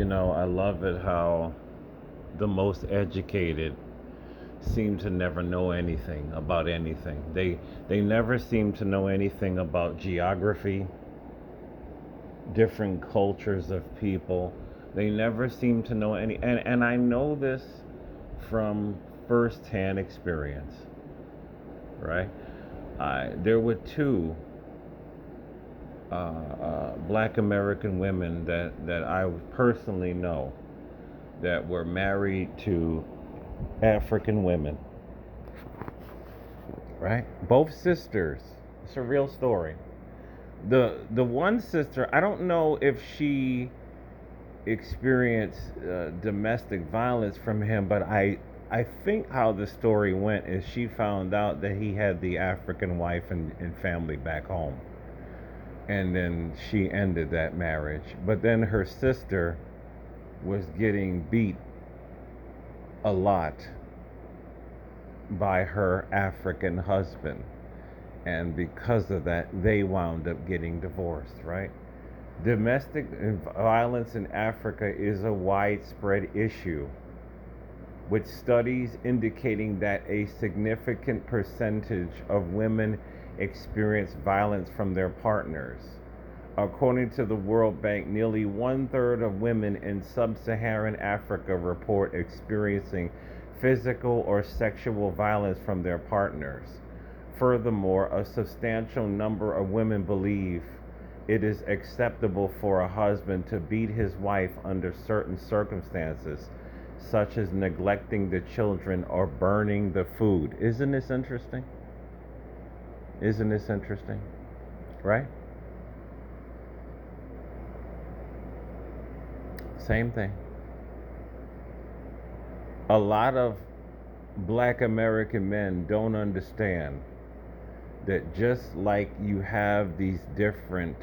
I love it how the most educated seem to never know anything about anything. They never seem to know anything about geography, different cultures of people. They never seem to know any, and I know this from firsthand experience, right? There were two black American women that I personally know that were married to African women, right? Both sisters. It's a real story. The one sister, I don't know if she experienced domestic violence from him, but I think how the story went is she found out that he had the African wife and family back home, and then she ended that marriage. But then her sister was getting beat a lot by her African husband, and because of that, they wound up getting divorced, right? Domestic violence in Africa is a widespread issue, with studies indicating that a significant percentage of women experience violence from their partners. According to the World Bank, nearly one-third of women in sub-Saharan Africa report experiencing physical or sexual violence from their partners. Furthermore, a substantial number of women believe it is acceptable for a husband to beat his wife under certain circumstances, such as neglecting the children or burning the food. Isn't this interesting? Isn't this interesting? Right? Same thing. A lot of black American men don't understand that just like you have these different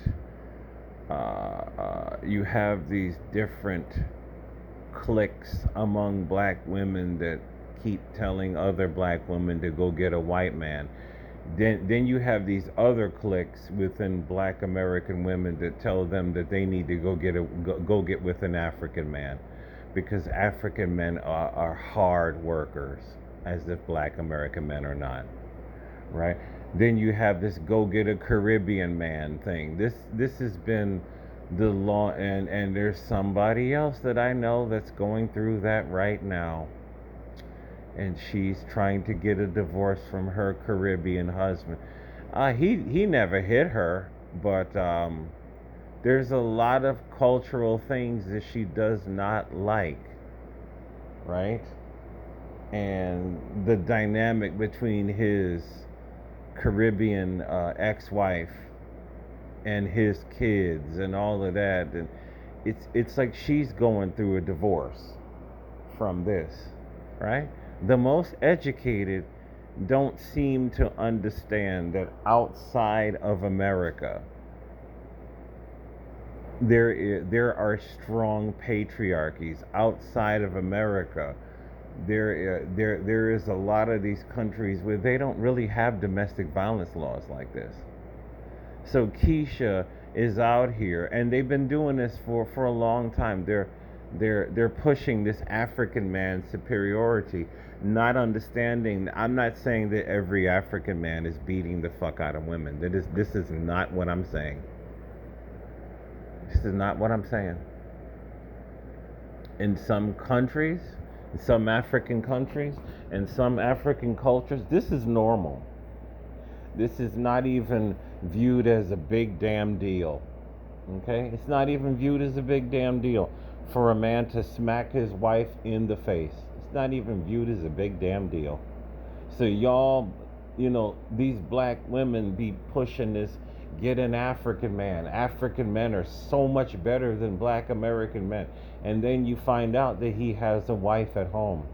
cliques among black women that keep telling other black women to go get a white man. Then you have these other cliques within black American women that tell them that they need to go get with an African man, because African men are hard workers, as if black American men are not, right? Then you have this go get a Caribbean man thing. This has been the law, and there's somebody else that I know that's going through that right now, and she's trying to get a divorce from her Caribbean husband. He never hit her, but there's a lot of cultural things that she does not like, right? And the dynamic between his Caribbean ex-wife and his kids and all of that, and it's like she's going through a divorce from this, right? The most educated don't seem to understand that outside of America there are strong patriarchies. Outside of America there is a lot of these countries where they don't really have domestic violence laws like this. So Keisha is out here, and they've been doing this for a long time. They're pushing this African man superiority, not understanding. I'm not saying that every African man is beating the fuck out of women. This is not what I'm saying. This is not what I'm saying. In some countries, in some African countries, and some African cultures, this is normal. This is not even viewed as a big damn deal. Okay? It's not even viewed as a big damn deal for a man to smack his wife in the face. It's not even viewed as a big damn deal. So y'all, these black women be pushing this, get an African man. African men are so much better than black American men. And then you find out that he has a wife at home.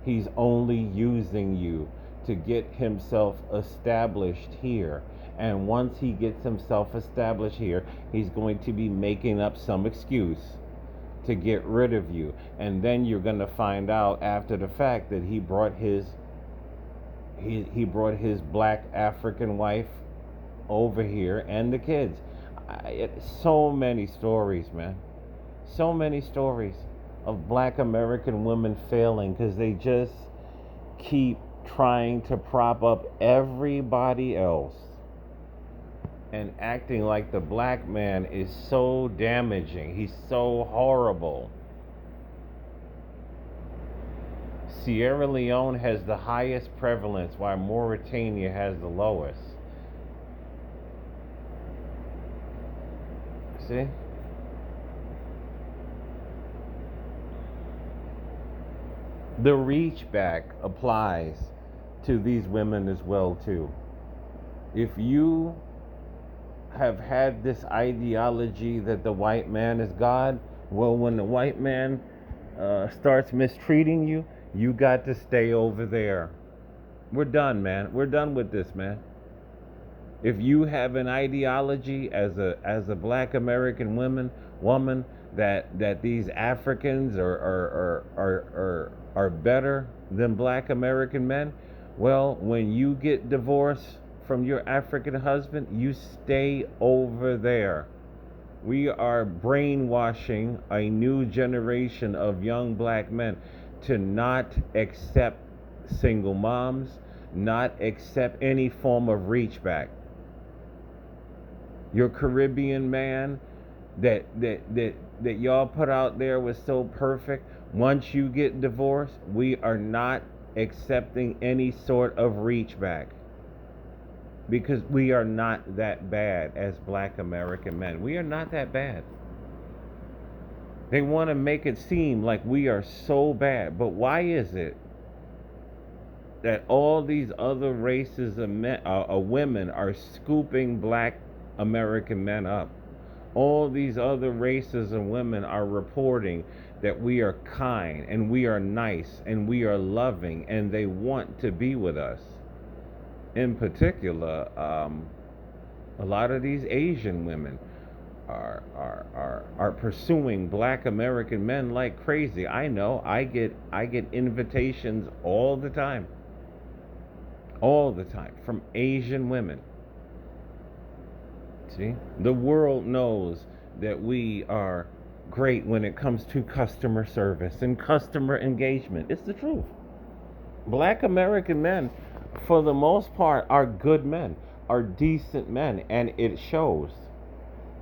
He's only using you to get himself established here. And once he gets himself established here, he's going to be making up some excuse to get rid of you. And then you're going to find out after the fact that he brought his black African wife over here and the kids. So many stories, man. So many stories of black American women failing because they just keep trying to prop up everybody else and acting like the black man is so damaging. He's so horrible. Sierra Leone has the highest prevalence, while Mauritania has the lowest. See? The reachback applies to these women as well too. If you have had this ideology that the white man is God, well, when the white man starts mistreating you, you got to stay over there. We're done, man. We're done with this, man. If you have an ideology as a black American woman that these Africans are better than black American men, well, when you get divorced from your African husband, you stay over there. We are brainwashing a new generation of young black men to not accept single moms, not accept any form of reachback. Your Caribbean man that y'all put out there was so perfect. Once you get divorced, we are not accepting any sort of reachback because we are not that bad as black American men. We are not that bad. They want to make it seem like we are so bad, but why is it that all these other races of men, women are scooping black American men up? All these other races of women are reporting that we are kind and we are nice and we are loving and they want to be with us. In particular, a lot of these Asian women are pursuing black American men like crazy. I know. I get invitations all the time from Asian women. See, the world knows that we are great when it comes to customer service and customer engagement. It's the truth. Black American men, for the most part, are good men, are decent men, and it shows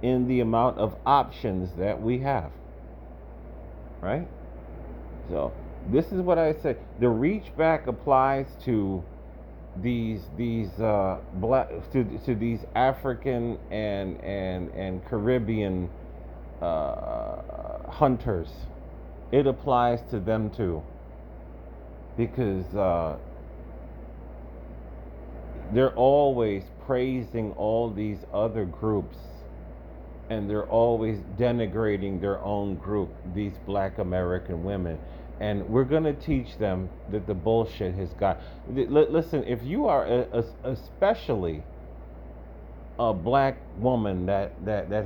in the amount of options that we have. Right? So, this is what I say. The reach back applies to these black to these African and Caribbean hunters. It applies to them too, because they're always praising all these other groups, and they're always denigrating their own group, these black American women. And we're going to teach them that the bullshit has got. Listen, if you are especially a black woman that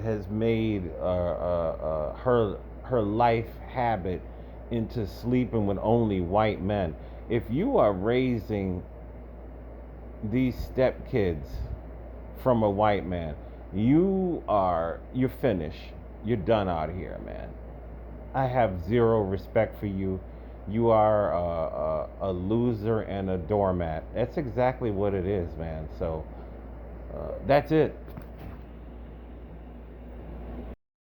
has made her life habit into sleeping with only white men, if you are raising these stepkids from a white man, you're finished. You're done out here, man. I have zero respect for you. You are a loser and a doormat. That's exactly what it is, man. So that's it.